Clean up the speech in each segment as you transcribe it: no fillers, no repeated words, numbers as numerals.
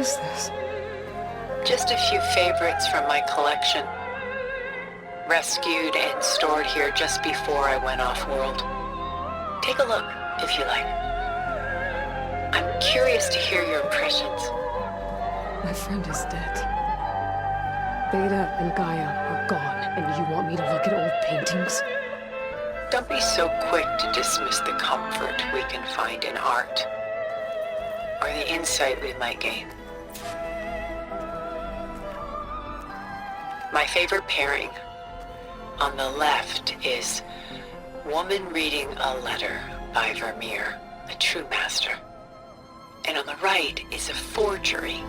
is this? Just a few favorites from my collection. Rescued and stored here just before I went off-world. Take a look, if you like. I'm curious to hear your impressions. My friend is dead. Beta and Gaia are gone, and you want me to look at old paintings? Don't be so quick to dismiss the comfort we can find in art, or the insight we might gain. My favorite pairing on the left is Woman Reading a Letter by Vermeer, a true master. And on the right is a forgery,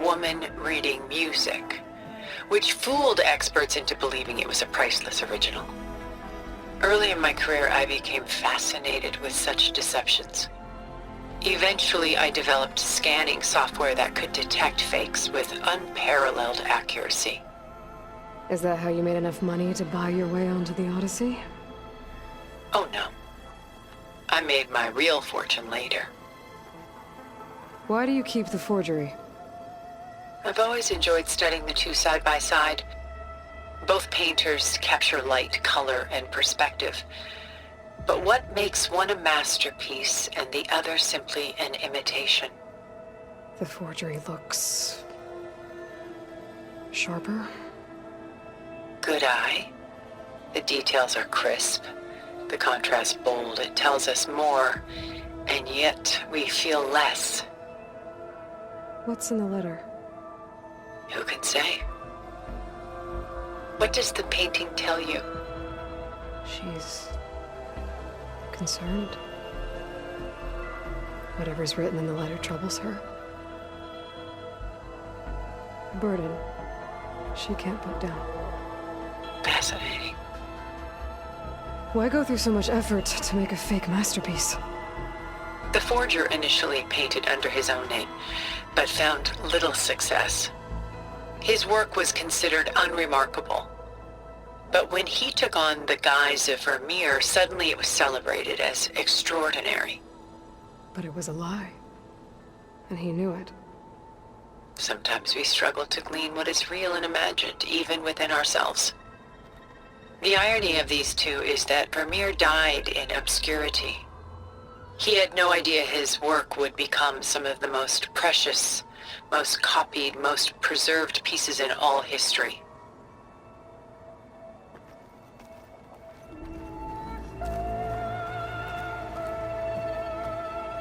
Woman Reading Music, which fooled experts into believing it was a priceless original. Early in my career, I became fascinated with such deceptions. Eventually, I developed scanning software that could detect fakes with unparalleled accuracy. Is that how you made enough money to buy your way onto the Odyssey? Oh no. I made my real fortune later. Why do you keep the forgery? I've always enjoyed studying the two side by side. Both painters capture light, color, and perspective. But what makes one a masterpiece and the other simply an imitation? The forgery looks... sharper? Good eye. The details are crisp. The contrast bold. It tells us more, and yet we feel less. What's in the letter? Who can say? What does the painting tell you? She's... concerned. Whatever's written in the letter troubles her. A burden she can't put down. Fascinating. Why go through so much effort to make a fake masterpiece? The forger initially painted under his own name, but found little success. His work was considered unremarkable. But when he took on the guise of Vermeer, suddenly it was celebrated as extraordinary. But it was a lie. And he knew it. Sometimes we struggle to glean what is real and imagined, even within ourselves. The irony of these two is that Vermeer died in obscurity. He had no idea his work would become some of the most precious, most copied, most preserved pieces in all history.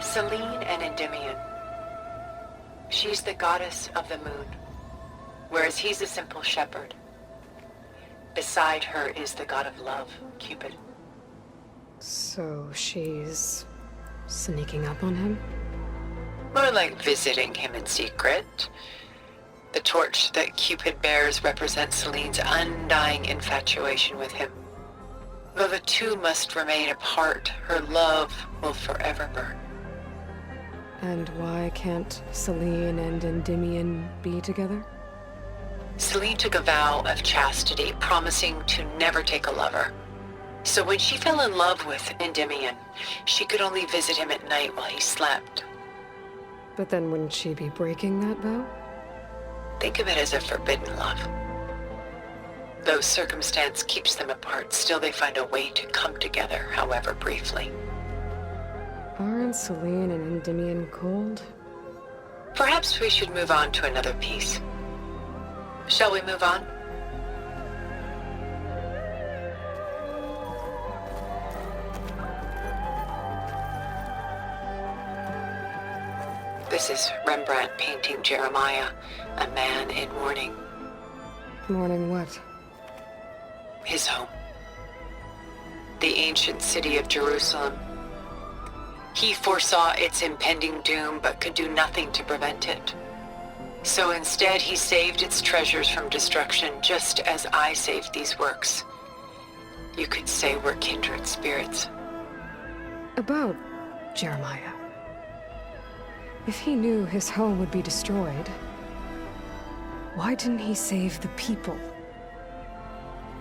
Selene and Endymion. She's the goddess of the moon, whereas he's a simple shepherd. Beside her is the god of love, Cupid. So she's... sneaking up on him? More like visiting him in secret. The torch that Cupid bears represents Selene's undying infatuation with him. Though the two must remain apart, her love will forever burn. And why can't Selene and Endymion be together? Selene took a vow of chastity, promising to never take a lover. So when she fell in love with Endymion, she could only visit him at night while he slept. But then wouldn't she be breaking that vow? Think of it as a forbidden love. Though circumstance keeps them apart, still they find a way to come together, however briefly. Aren't Selene and Endymion cold? Perhaps we should move on to another piece. Shall we move on? This is Rembrandt painting Jeremiah, a man in mourning. Mourning what? His home. The ancient city of Jerusalem. He foresaw its impending doom, but could do nothing to prevent it. So instead, he saved its treasures from destruction, just as I saved these works. You could say we're kindred spirits. About Jeremiah. If he knew his home would be destroyed, why didn't he save the people?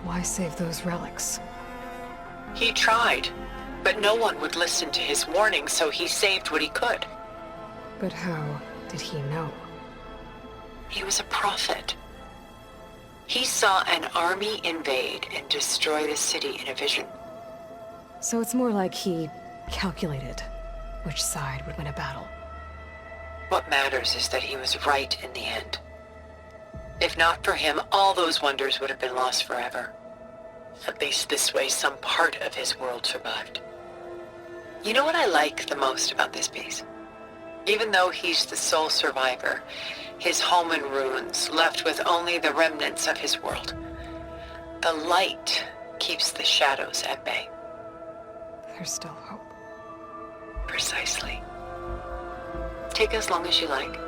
Why save those relics? He tried, but no one would listen to his warning, so he saved what he could. But how did he know? He was a prophet. He saw an army invade and destroy the city in a vision. So it's more like he calculated which side would win a battle. What matters is that he was right in the end. If not for him, all those wonders would have been lost forever. At least this way, some part of his world survived. You know what I like the most about this piece? Even though he's the sole survivor, his home in ruins, left with only the remnants of his world. The light keeps the shadows at bay. There's still hope. Precisely. Take as long as you like.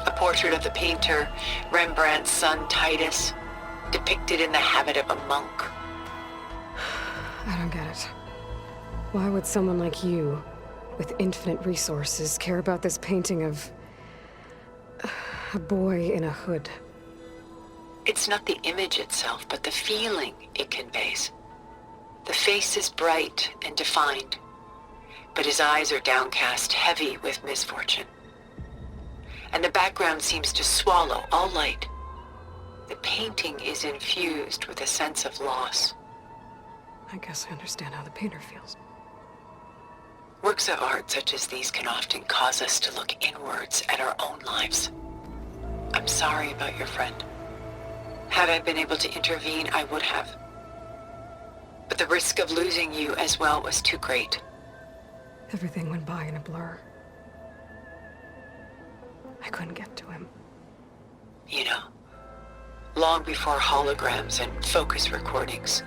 A portrait of the painter, Rembrandt's son Titus, depicted in the habit of a monk. I don't get it. Why would someone like you, with infinite resources, care about this painting of a boy in a hood? It's not the image itself, but the feeling it conveys. The face is bright and defined, but his eyes are downcast, heavy with misfortune. And the background seems to swallow all light. The painting is infused with a sense of loss. I guess I understand how the painter feels. Works of art such as these can often cause us to look inwards at our own lives. I'm sorry about your friend. Had I been able to intervene, I would have. But the risk of losing you as well was too great. Everything went by in a blur. I couldn't get to him. You know, long before holograms and focus recordings,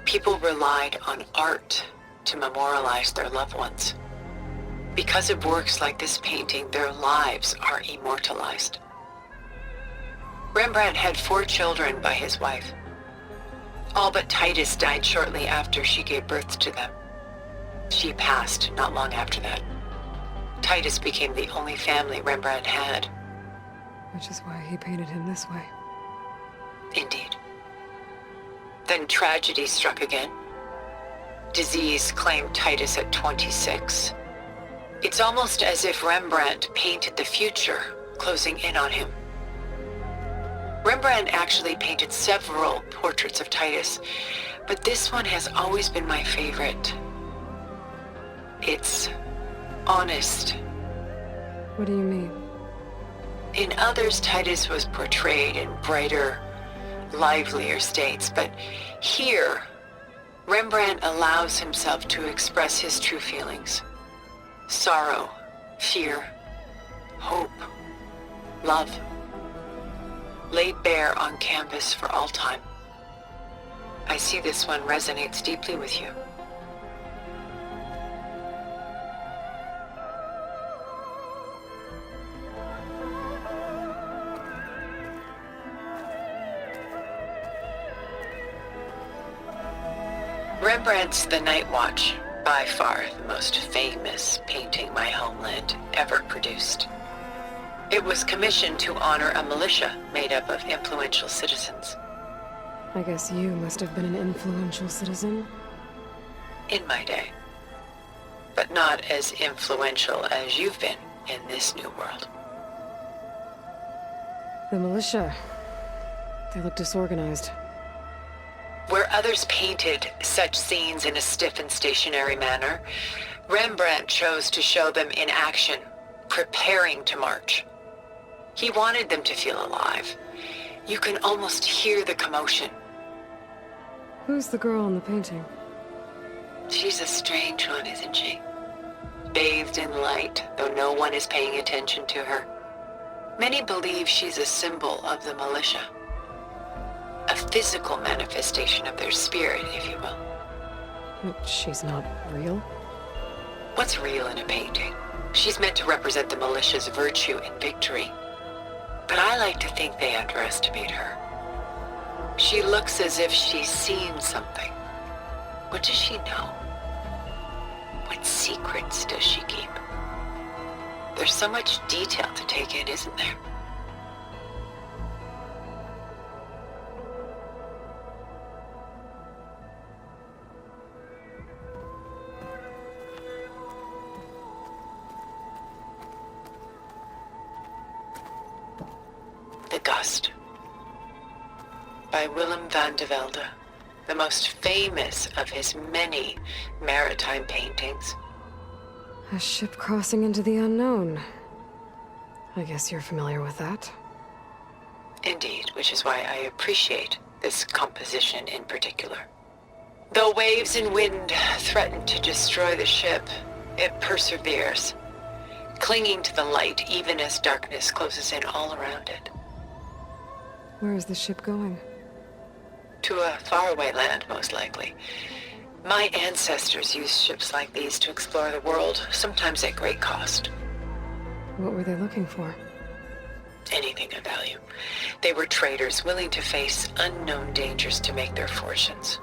people relied on art to memorialize their loved ones. Because of works like this painting, their lives are immortalized. Rembrandt had 4 children by his wife. All but Titus died shortly after she gave birth to them. She passed not long after that. Titus became the only family Rembrandt had. Which is why he painted him this way. Indeed. Then tragedy struck again. Disease claimed Titus at 26. It's almost as if Rembrandt painted the future, closing in on him. Rembrandt actually painted several portraits of Titus, but this one has always been my favorite. It's honest. What do you mean? In others, Titus was portrayed in brighter, livelier states, but here, Rembrandt allows himself to express his true feelings. Sorrow, fear, hope, love, laid bare on canvas for all time. I see this one resonates deeply with you. Rembrandt's The Night Watch, by far the most famous painting my homeland ever produced. It was commissioned to honor a militia made up of influential citizens. I guess you must have been an influential citizen. In my day. But not as influential as you've been in this new world. The militia. They look disorganized. Where others painted such scenes in a stiff and stationary manner, Rembrandt chose to show them in action, preparing to march. He wanted them to feel alive. You can almost hear the commotion. Who's the girl in the painting? She's a strange one, isn't she? Bathed in light, though no one is paying attention to her. Many believe she's a symbol of the militia. A physical manifestation of their spirit, if you will. But she's not real? What's real in a painting? She's meant to represent the militia's virtue and victory. But I like to think they underestimate her. She looks as if she's seen something. What does she know? What secrets does she keep? There's so much detail to take in, isn't there? The Gust by Willem van de Velde, the most famous of his many maritime paintings. A ship crossing into the unknown. I guess you're familiar with that. Indeed, which is why I appreciate this composition in particular. Though waves and wind threaten to destroy the ship, it perseveres, clinging to the light even as darkness closes in all around it. Where is the ship going? To a faraway land, most likely. My ancestors used ships like these to explore the world, sometimes at great cost. What were they looking for? Anything of value. They were traders willing to face unknown dangers to make their fortunes.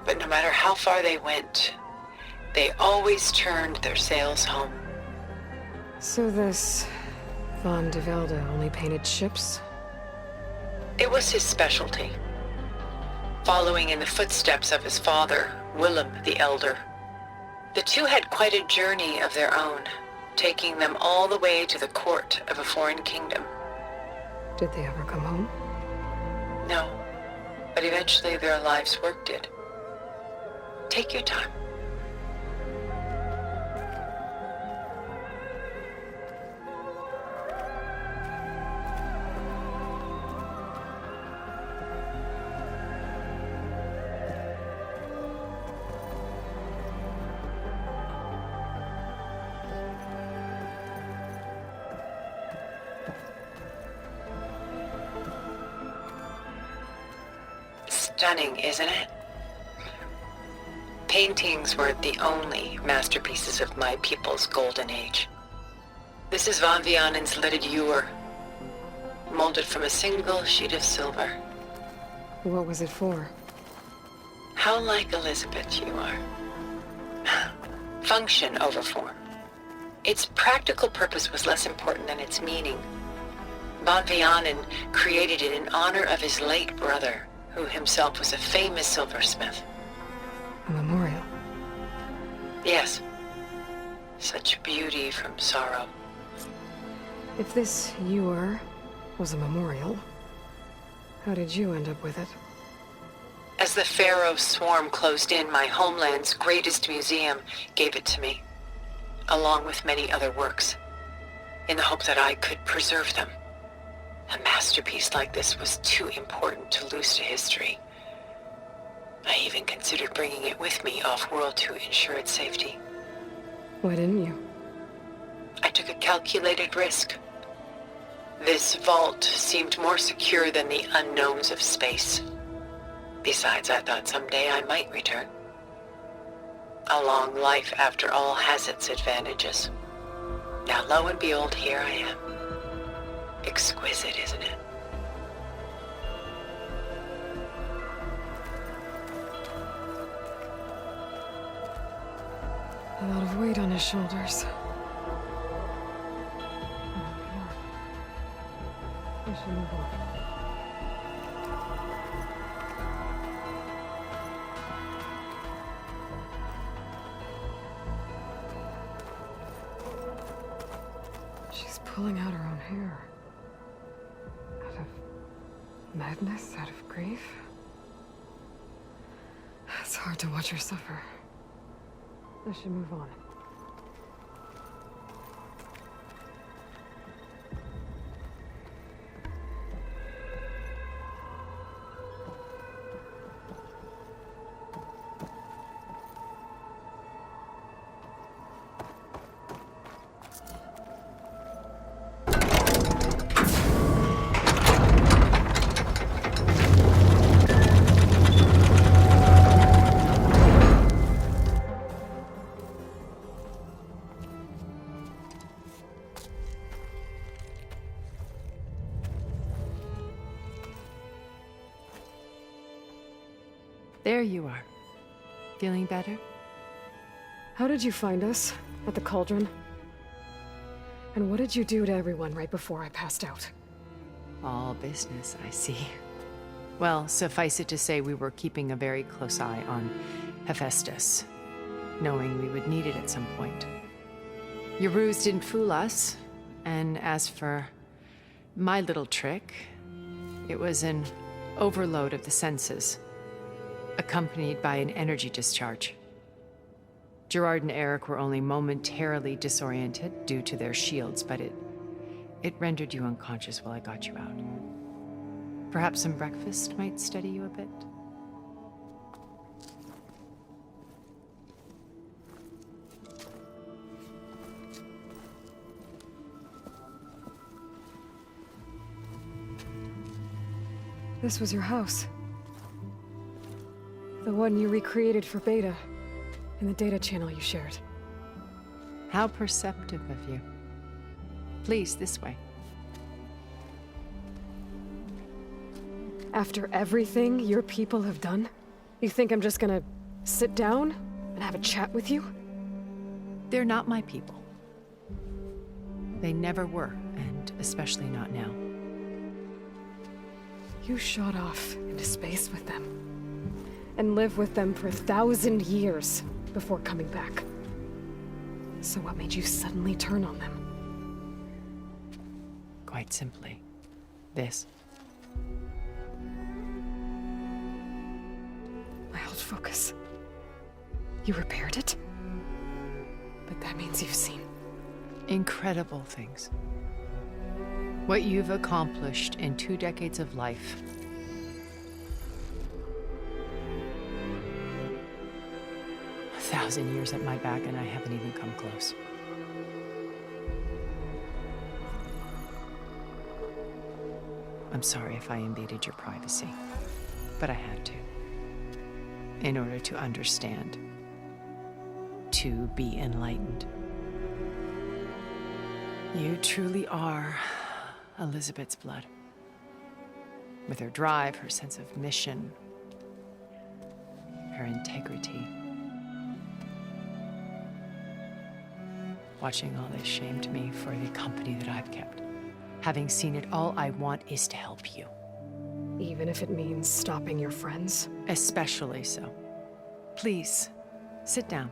But no matter how far they went, they always turned their sails home. So this Van de Velde only painted ships? It was his specialty. Following in the footsteps of his father, Willem the Elder. The two had quite a journey of their own, taking them all the way to the court of a foreign kingdom. Did they ever come home? No, but eventually their lives worked it. Take your time. Stunning, isn't it? Paintings were the only masterpieces of my people's golden age. This is Van Vianen's leaded ewer, molded from a single sheet of silver. What was it for? How like Elizabeth you are. Function over form. Its practical purpose was less important than its meaning. Van Vianen created it in honor of his late brother, who himself was a famous silversmith. A memorial? Yes. Such beauty from sorrow. If this ewer was a memorial, how did you end up with it? As the Pharaoh swarm closed in, my homeland's greatest museum gave it to me, along with many other works, in the hope that I could preserve them. A masterpiece like this was too important to lose to history. I even considered bringing it with me off-world to ensure its safety. Why didn't you? I took a calculated risk. This vault seemed more secure than the unknowns of space. Besides, I thought someday I might return. A long life, after all, has its advantages. Now, lo and behold, here I am. Exquisite, isn't it? A lot of weight on his shoulders. I should move on. She's pulling out her own hair. Out of madness, out of grief. It's hard to watch her suffer. I should move on. There you are. Feeling better? How did you find us? At the cauldron? And what did you do to everyone right before I passed out? All business, I see. Well, suffice it to say we were keeping a very close eye on Hephaestus, knowing we would need it at some point. Your ruse didn't fool us, and as for my little trick, it was an overload of the senses, accompanied by an energy discharge. Gerard and Eric were only momentarily disoriented due to their shields, but it rendered you unconscious while I got you out. Perhaps some breakfast might steady you a bit? This was your house. The one you recreated for Beta, in the data channel you shared. How perceptive of you. Please, this way. After everything your people have done, you think I'm just gonna sit down and have a chat with you? They're not my people. They never were, and especially not now. You shot off into space with them, and lived with them for 1,000 years before coming back. So what made you suddenly turn on them? Quite simply, this. My old focus. You repaired it? But that means you've seen Incredible things. What you've accomplished in 2 decades of life. A 1,000 years at my back and I haven't even come close. I'm sorry if I invaded your privacy, but I had to. In order to understand. To be enlightened. You truly are Elizabeth's blood. With her drive, her sense of mission, her integrity. Watching all this shamed me for the company that I've kept. Having seen it, all I want is to help you. even if it means stopping your friends? Especially so. Please, sit down.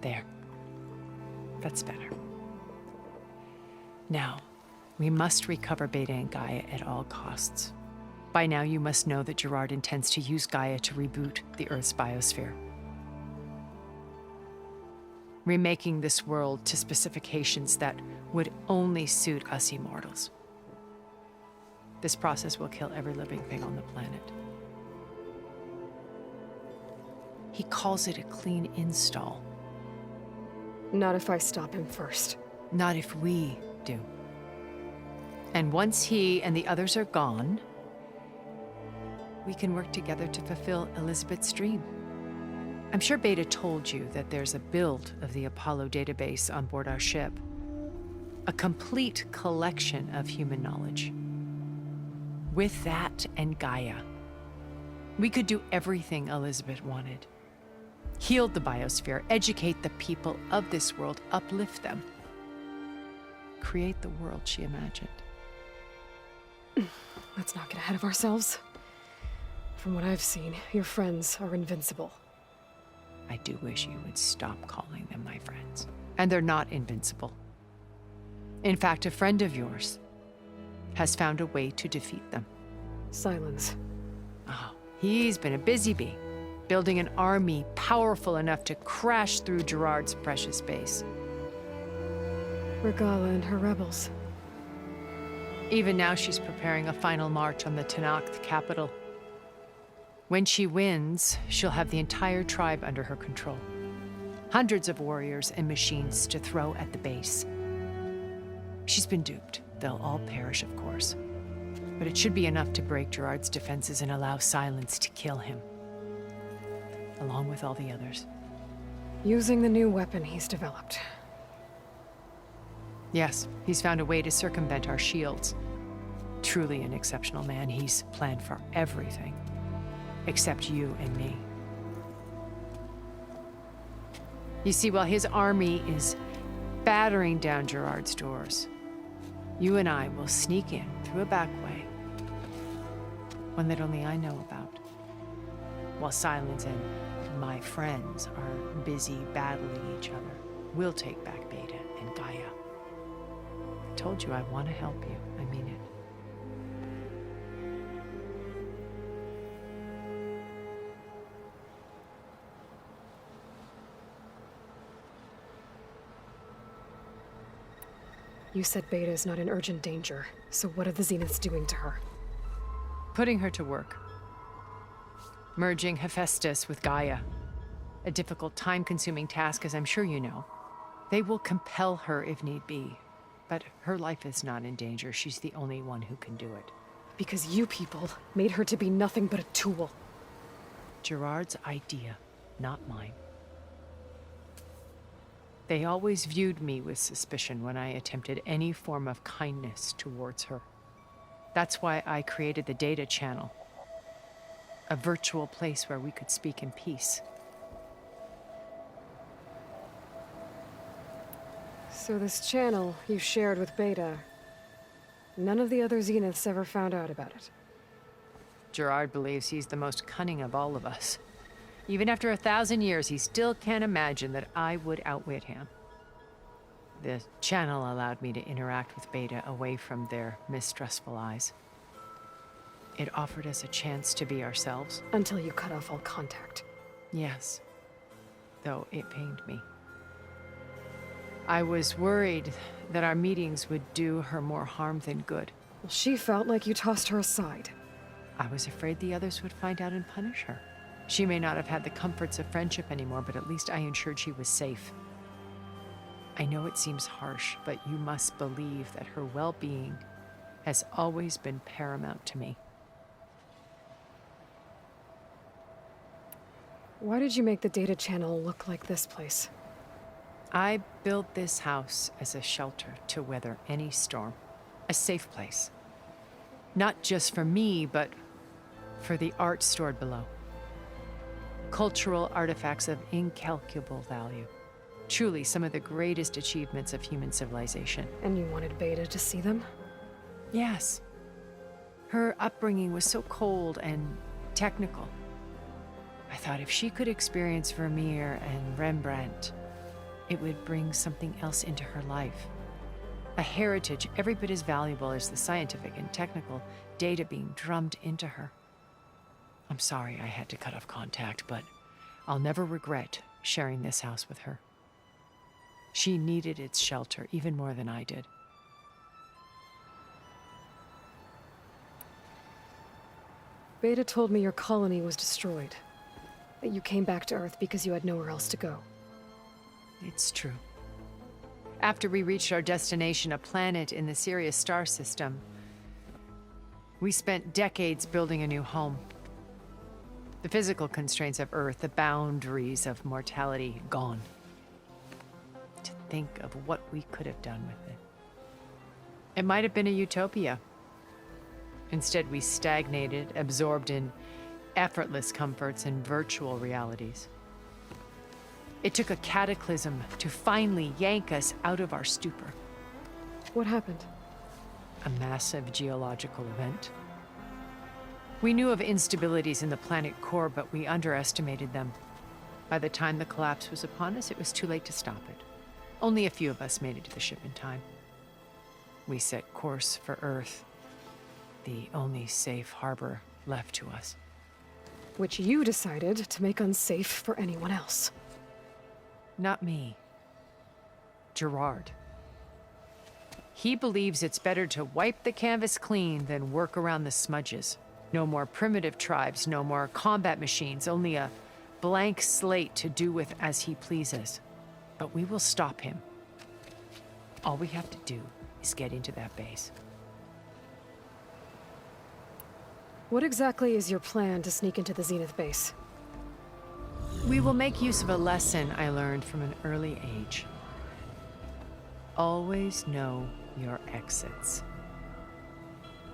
There. That's better. Now, we must recover Beta and Gaia at all costs. By now, you must know that Gerard intends to use Gaia to reboot the Earth's biosphere. Remaking this world to specifications that would only suit us immortals. This process will kill every living thing on the planet. He calls it a clean install. Not if I stop him first. Not if we do. And once he and the others are gone, we can work together to fulfill Elizabeth's dream. I'm sure Beta told you that there's a build of the Apollo database on board our ship. A complete collection of human knowledge. With that and Gaia, we could do everything Elizabeth wanted. Heal the biosphere, educate the people of this world, uplift them. Create the world she imagined. Let's not get ahead of ourselves. From what I've seen, your friends are invincible. I do wish you would stop calling them my friends. And they're not invincible. In fact, a friend of yours has found a way to defeat them. Silence. Oh, he's been a busy bee, building an army powerful enough to crash through Gerard's precious base. Regala and her rebels. Even now, she's preparing a final march on the Tenakth capital. When she wins, she'll have the entire tribe under her control. Hundreds of warriors and machines to throw at the base. She's been duped. They'll all perish, of course. But it should be enough to break Gerard's defenses and allow Silence to kill him. Along with all the others. Using the new weapon he's developed. Yes, he's found a way to circumvent our shields. Truly an exceptional man. He's planned for everything, except you and me. You see, while his army is battering down Gerard's doors, you and I will sneak in through a back way, one that only I know about, while Silence and my friends are busy battling each other. We'll take back Beta and Gaia. I told you I want to help you. I mean it. You said Beta is not in urgent danger, so what are the Zeniths doing to her? Putting her to work. Merging Hephaestus with Gaia. A difficult, time-consuming task, as I'm sure you know. They will compel her if need be. But her life is not in danger. She's the only one who can do it. Because you people made her to be nothing but a tool. Gerard's idea, not mine. They always viewed me with suspicion when I attempted any form of kindness towards her. That's why I created the data channel. A virtual place where we could speak in peace. So this channel you shared with Beta, none of the other Zeniths ever found out about it. Gerard believes he's the most cunning of all of us. Even after 1,000 years, he still can't imagine that I would outwit him. The channel allowed me to interact with Beta away from their mistrustful eyes. It offered us a chance to be ourselves. Until you cut off all contact. Yes, though it pained me. I was worried that our meetings would do her more harm than good. Well, she felt like you tossed her aside. I was afraid the others would find out and punish her. She may not have had the comforts of friendship anymore, but at least I ensured she was safe. I know it seems harsh, but you must believe that her well-being has always been paramount to me. Why did you make the data channel look like this place? I built this house as a shelter to weather any storm. A safe place. Not just for me, but for the art stored below. Cultural artifacts of incalculable value. Truly some of the greatest achievements of human civilization. And you wanted Beta to see them? Yes. Her upbringing was so cold and technical. I thought if she could experience Vermeer and Rembrandt, it would bring something else into her life. A heritage every bit as valuable as the scientific and technical data being drummed into her. I'm sorry I had to cut off contact, but I'll never regret sharing this house with her. She needed its shelter even more than I did. Beta told me your colony was destroyed. That you came back to Earth because you had nowhere else to go. It's true. After we reached our destination, a planet in the Sirius star system, we spent decades building a new home. The physical constraints of Earth, the boundaries of mortality, gone. To think of what we could have done with it. It might have been a utopia. Instead, we stagnated, absorbed in effortless comforts and virtual realities. It took a cataclysm to finally yank us out of our stupor. What happened? A massive geological event. We knew of instabilities in the planet core, but we underestimated them. By the time the collapse was upon us, it was too late to stop it. Only a few of us made it to the ship in time. We set course for Earth, the only safe harbor left to us. Which you decided to make unsafe for anyone else. Not me. Gerard. He believes it's better to wipe the canvas clean than work around the smudges. No more primitive tribes, no more combat machines, only a blank slate to do with as he pleases. But we will stop him. All we have to do is get into that base. What exactly is your plan to sneak into the Zenith base? We will make use of a lesson I learned from an early age. Always know your exits.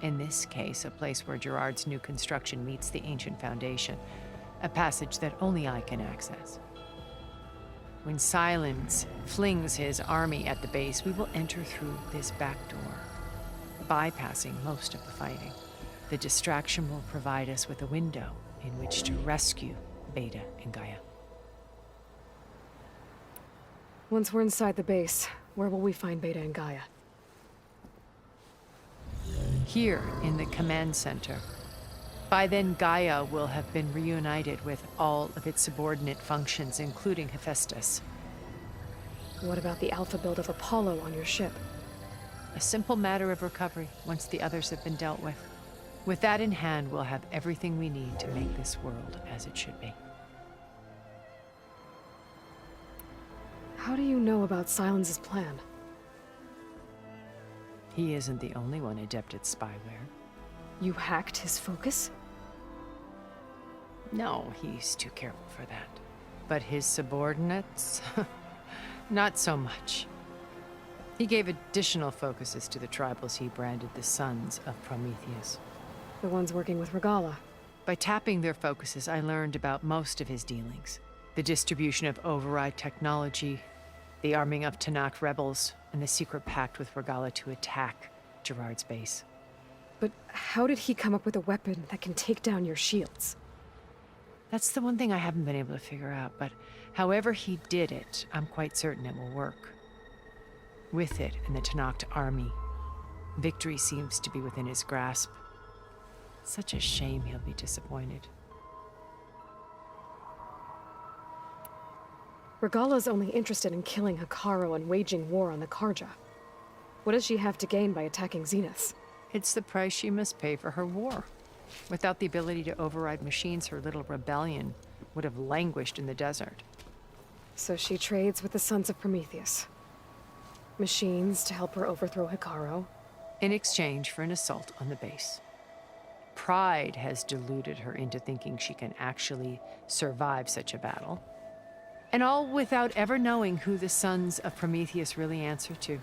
In this case, a place where Gerard's new construction meets the ancient foundation, a passage that only I can access. When Silence flings his army at the base, we will enter through this back door, bypassing most of the fighting. The distraction will provide us with a window in which to rescue Beta and Gaia. Once we're inside the base, where will we find Beta and Gaia? Here in the command center. By then, Gaia will have been reunited with all of its subordinate functions, including Hephaestus. What about the alpha build of Apollo on your ship? A simple matter of recovery once the others have been dealt with. With that in hand, we'll have everything we need to make this world as it should be. How do you know about Silence's plan? He isn't the only one adept at spyware. You hacked his focus? No, he's too careful for that. But his subordinates? Not so much. He gave additional focuses to the tribals he branded the Sons of Prometheus. The ones working with Regala. By tapping their focuses, I learned about most of his dealings. The distribution of override technology, the arming of Tanakh rebels, and the secret pact with Regala to attack Gerard's base. But how did he come up with a weapon that can take down your shields? That's the one thing I haven't been able to figure out, but however he did it, I'm quite certain it will work. With it and the Tanakh army, victory seems to be within his grasp. Such a shame he'll be disappointed. Regala's only interested in killing Hekarro and waging war on the Karja. What does she have to gain by attacking Zeniths? It's the price she must pay for her war. Without the ability to override machines, her little rebellion would have languished in the desert. So she trades with the Sons of Prometheus. Machines to help her overthrow Hekarro. In exchange for an assault on the base. Pride has deluded her into thinking she can actually survive such a battle. And all without ever knowing who the Sons of Prometheus really answer to.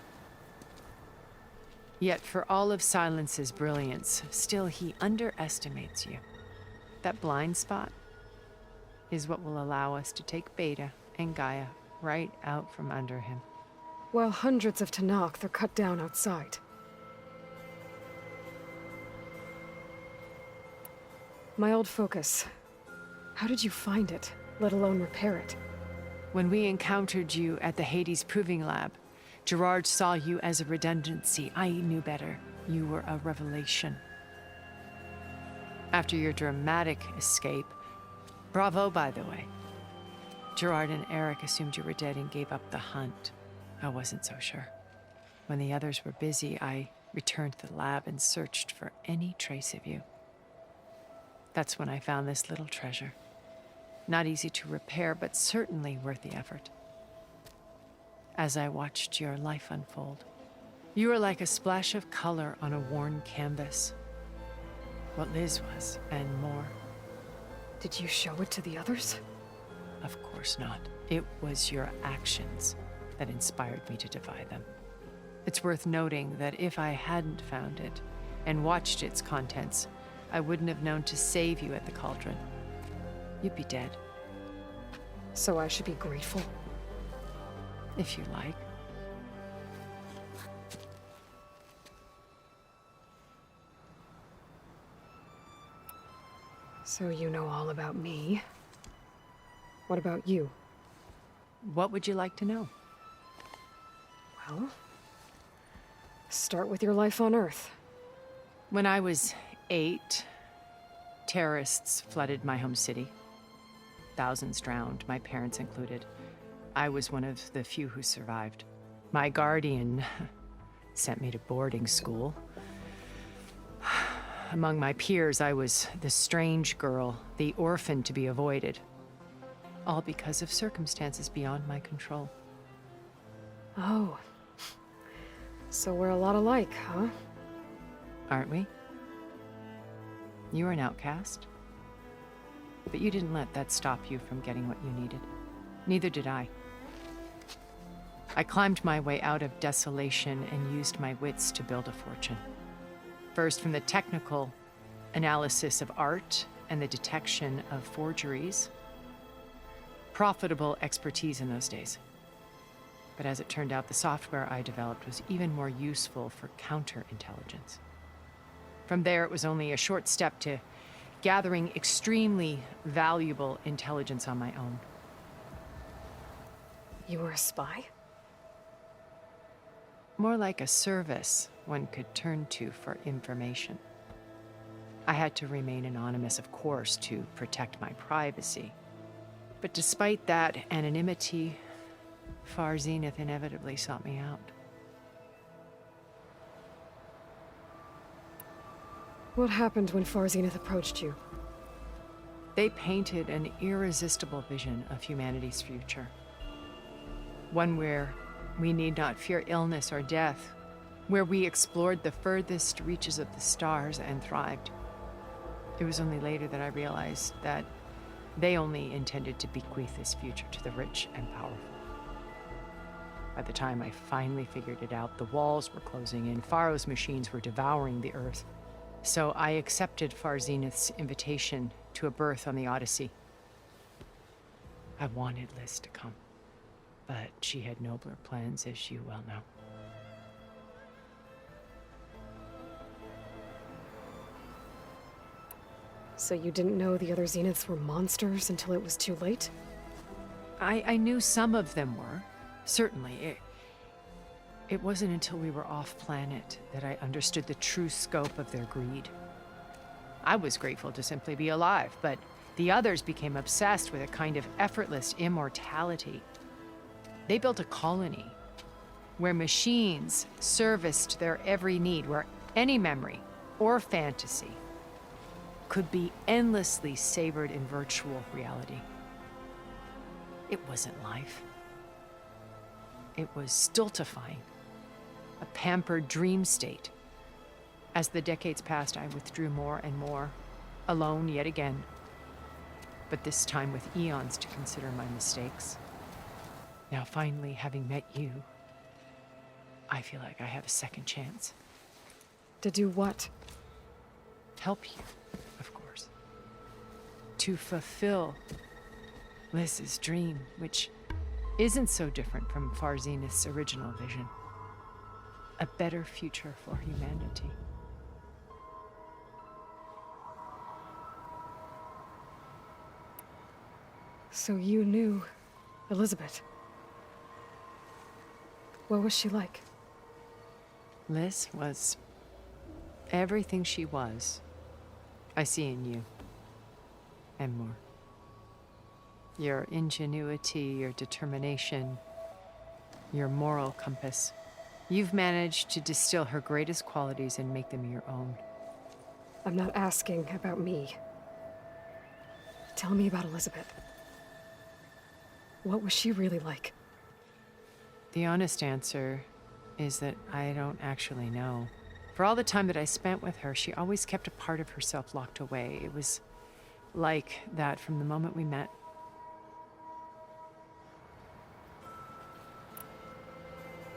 Yet for all of Silence's brilliance, still he underestimates you. That blind spot is what will allow us to take Beta and Gaia right out from under him. While hundreds of Tanakh are cut down outside. My old focus. How did you find it, let alone repair it? When we encountered you at the Hades Proving Lab, Gerard saw you as a redundancy. I knew better. You were a revelation. After your dramatic escape, bravo, by the way. Gerard and Eric assumed you were dead and gave up the hunt. I wasn't so sure. When the others were busy, I returned to the lab and searched for any trace of you. That's when I found this little treasure. Not easy to repair, but certainly worth the effort. As I watched your life unfold, you were like a splash of color on a worn canvas. What Liz was, and more. Did you show it to the others? Of course not. It was your actions that inspired me to defy them. It's worth noting that if I hadn't found it and watched its contents, I wouldn't have known to save you at the cauldron. You'd be dead. So I should be grateful? If you like. So you know all about me. What about you? What would you like to know? Well, start with your life on Earth. When I was 8, terrorists flooded my home city. Thousands drowned, my parents included. I was one of the few who survived. My guardian sent me to boarding school. Among my peers, I was the strange girl, the orphan to be avoided. All because of circumstances beyond my control. Oh. So we're a lot alike, huh? Aren't we? You were an outcast. But you didn't let that stop you from getting what you needed. Neither did I. I climbed my way out of desolation and used my wits to build a fortune. First, from the technical analysis of art and the detection of forgeries. Profitable expertise in those days. But as it turned out, the software I developed was even more useful for counterintelligence. From there, it was only a short step to gathering extremely valuable intelligence on my own. You were a spy? More like a service one could turn to for information. I had to remain anonymous, of course, to protect my privacy. But despite that anonymity, Far Zenith inevitably sought me out. What happened when Far Zenith approached you? They painted an irresistible vision of humanity's future. One where we need not fear illness or death, where we explored the furthest reaches of the stars and thrived. It was only later that I realized that they only intended to bequeath this future to the rich and powerful. By the time I finally figured it out, the walls were closing in, Pharaoh's machines were devouring the Earth. So I accepted Far Zenith's invitation to a berth on the Odyssey. I wanted Liz to come, but she had nobler plans, as you well know. So you didn't know the other Zeniths were monsters until it was too late? I knew some of them were, certainly. It wasn't until we were off-planet that I understood the true scope of their greed. I was grateful to simply be alive, but the others became obsessed with a kind of effortless immortality. They built a colony where machines serviced their every need, where any memory or fantasy could be endlessly savored in virtual reality. It wasn't life. It was stultifying, a pampered dream state. As the decades passed, I withdrew more and more, alone yet again, but this time with eons to consider my mistakes. Now, finally, having met you, I feel like I have a second chance. To do what? Help you, of course. To fulfill Liz's dream, which isn't so different from Far Zenith's original vision. A better future for humanity. So you knew Elizabeth. What was she like? Liz was everything she was. I see in you. And more. Your ingenuity, your determination, your moral compass. You've managed to distill her greatest qualities and make them your own. I'm not asking about me. Tell me about Elizabeth. What was she really like? The honest answer is that I don't actually know. For all the time that I spent with her, she always kept a part of herself locked away. It was like that from the moment we met.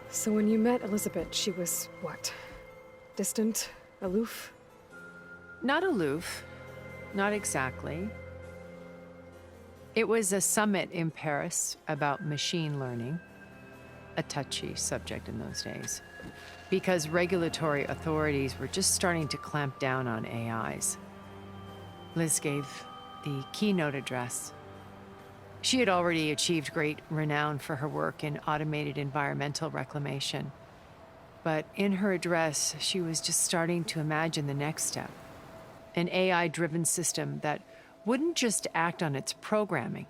So when you met Elizabeth, she was what? Distant? Aloof? Not aloof. Not exactly. It was a summit in Paris about machine learning, a touchy subject in those days, because regulatory authorities were just starting to clamp down on AIs. Liz gave the keynote address. She had already achieved great renown for her work in automated environmental reclamation. But in her address, she was just starting to imagine the next step. An AI-driven system that wouldn't just act on its programming,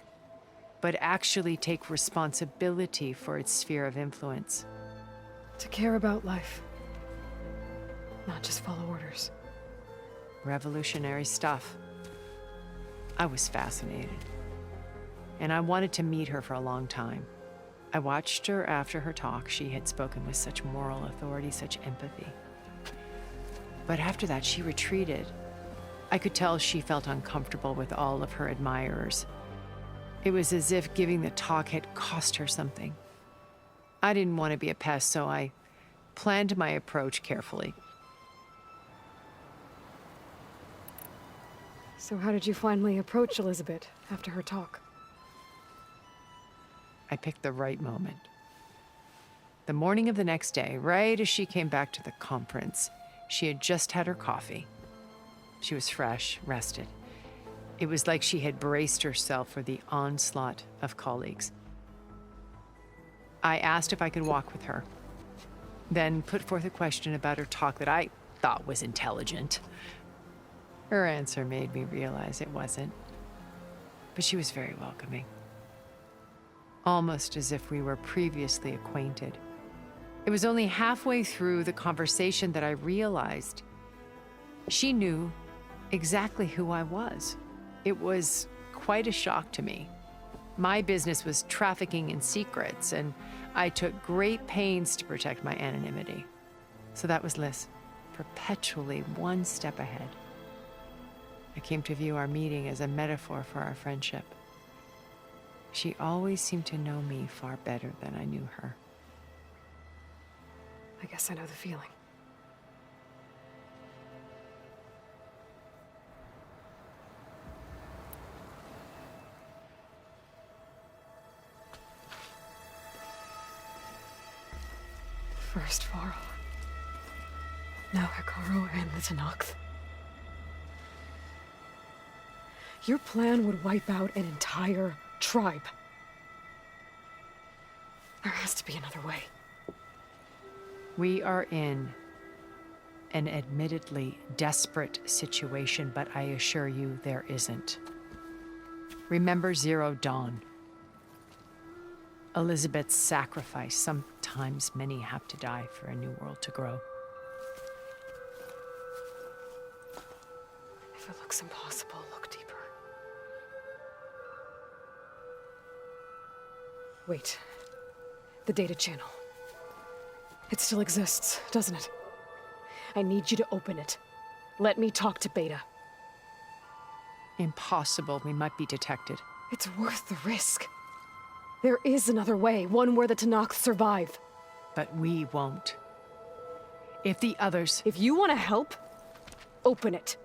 but actually take responsibility for its sphere of influence. To care about life. Not just follow orders. Revolutionary stuff. I was fascinated. And I wanted to meet her for a long time. I watched her after her talk. She had spoken with such moral authority, such empathy. But after that, she retreated. I could tell she felt uncomfortable with all of her admirers. It was as if giving the talk had cost her something. I didn't want to be a pest, so I planned my approach carefully. So how did you finally approach Elizabeth after her talk? I picked the right moment. The morning of the next day, right as she came back to the conference, she had just had her coffee. She was fresh, rested. It was like she had braced herself for the onslaught of colleagues. I asked if I could walk with her, then put forth a question about her talk that I thought was intelligent. Her answer made me realize it wasn't, but she was very welcoming. Almost as if we were previously acquainted. It was only halfway through the conversation that I realized she knew exactly who I was. It was quite a shock to me. My business was trafficking in secrets, and I took great pains to protect my anonymity. So that was Liz, perpetually one step ahead. I came to view our meeting as a metaphor for our friendship. She always seemed to know me far better than I knew her. I guess I know the feeling. First Varl. Now Hikaru and the Tenakth. Your plan would wipe out an entire tribe. There has to be another way. We are in an admittedly desperate situation, but I assure you there isn't. Remember Zero Dawn. Elizabeth's sacrifice. Sometimes many have to die for a new world to grow. If it looks impossible, look deeper. Wait. The data channel. It still exists, doesn't it? I need you to open it. Let me talk to Beta. Impossible. We might be detected. It's worth the risk. There is another way, one where the Tenakth survive. But we won't. If the others... If you want to help, open it.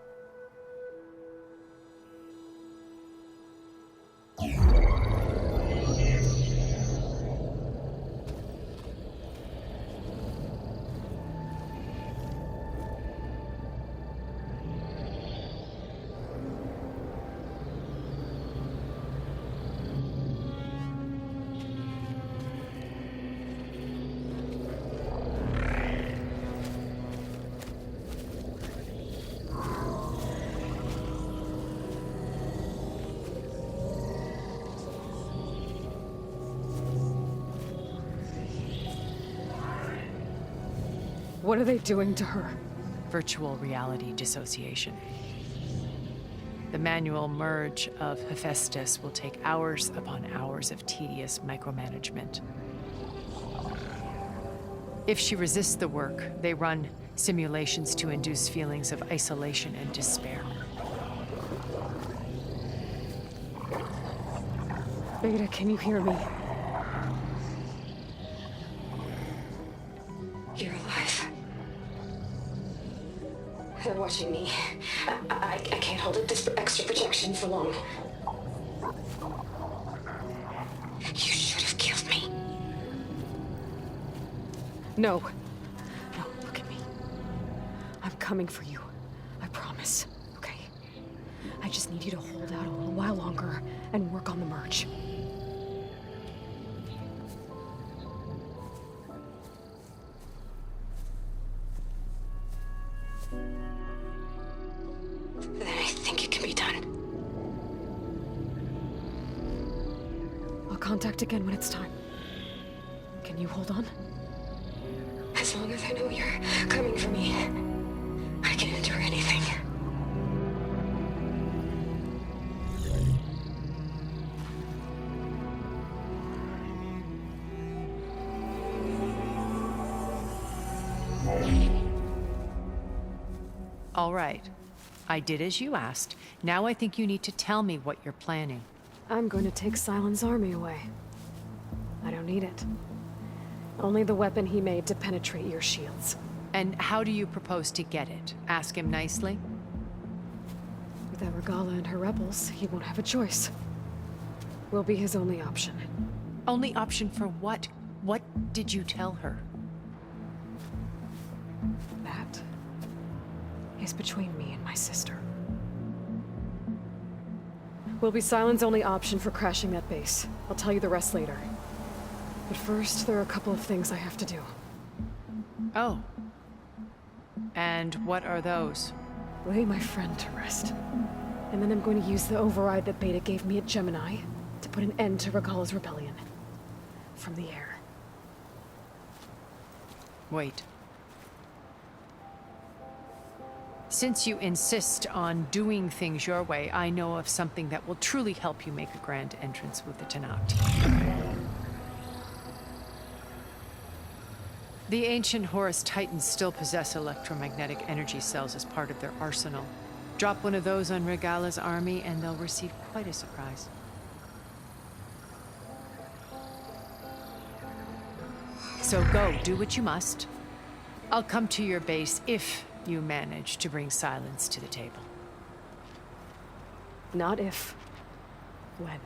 What are they doing to her? Virtual reality dissociation. The manual merge of Hephaestus will take hours upon hours of tedious micromanagement. If she resists the work, they run simulations to induce feelings of isolation and despair. Beta, can you hear me? You're alive. They're watching me. I can't hold up this extra protection for long. You should have killed me. No. No, look at me. I'm coming for you. I promise. Okay? I just need you to hold out a little while longer and work on the merge. Then I think it can be done. I'll contact again when it's time. Can you hold on? As long as I know you're coming for me, I can endure anything. All right. I did as you asked. Now I think you need to tell me what you're planning. I'm going to take Silent's army away. I don't need it. Only the weapon he made to penetrate your shields. And how do you propose to get it? Ask him nicely? With that Regala and her rebels, he won't have a choice. We'll be his only option. Only option for what? What did you tell her? That is between me and my sister. We'll be Sylens' only option for crashing that base. I'll tell you the rest later. But first, there are a couple of things I have to do. Oh. And what are those? Lay my friend to rest. And then I'm going to use the override that Beta gave me at Gemini to put an end to Regala's rebellion. From the air. Wait. Since you insist on doing things your way, I know of something that will truly help you make a grand entrance with the Tenakth. The ancient Horus Titans still possess electromagnetic energy cells as part of their arsenal. Drop one of those on Regala's army and they'll receive quite a surprise. So go, do what you must. I'll come to your base if you manage to bring Sylens to the table. Not if. When.